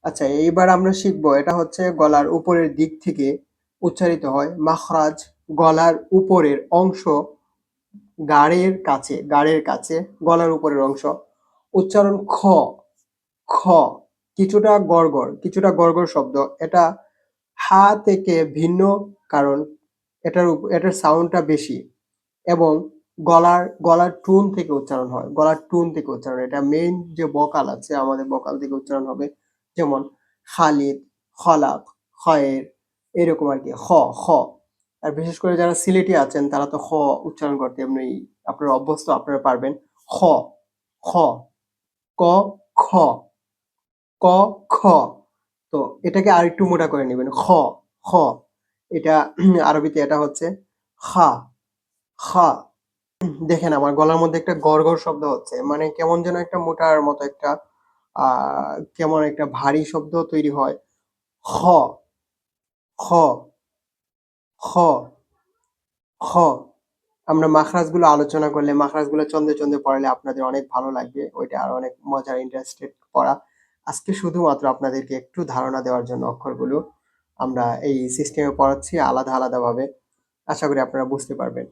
আচ্ছা, এইবার আমরা শিখব এটা হচ্ছে গলার উপরের দিক থেকে উচ্চারিত হয়। মাখরাজ গলার উপরের অংশ গাড়ের কাছে গলার উপরের অংশ। উচ্চারণ খ, খ কিছুটা গড়গড় শব্দ। এটা হা থেকে ভিন্ন কারণ এটার সাউন্ডটা বেশি এবং গলার টোন থেকে উচ্চারণ হয়। গলার টোন থেকে উচ্চারণ হয়। এটা মেইন যে ভোকাল আছে আমাদের ভোকাল থেকে উচ্চারণ হবে। যেমন খালিদ, খলাক, খয়ের এরকম আরকি। খ। আর বিশেষ করে যারা সিলেটি আছেন তারা তো খ উচ্চারণ করতে এমনি আপনারা অভ্যস্ত, আপনারা পারবেন। খ, খ, ক, খ, ক, খ। তো এটাকে আরেকটু মোটা করে নিবেন। খ। এটা আরবিতে এটা হচ্ছে খা, খা। দেখেন আমার গলার মধ্যে একটা গড়গড় শব্দ হচ্ছে। মানে কেমন যেন একটা মোটার মতো একটা আ কেমন একটা ভারী শব্দ তৈরি হয়। খ, খ, খ, খ। আমরা মাখরাজগুলো আলোচনা করলে, মাখরাজগুলো চন্দ্রে পড়ালে আপনাদের অনেক ভালো লাগবে। ওইটা আরো অনেক মজার ইন্টারেস্টেড পড়া। আজকে শুধুমাত্র আপনাদেরকে একটু ধারণা দেওয়ার জন্য অক্ষরগুলো আমরা এই সিস্টেমে পড়াচ্ছি আলাদা ভাবে। আশা করি আপনারা বুঝতে পারবেন।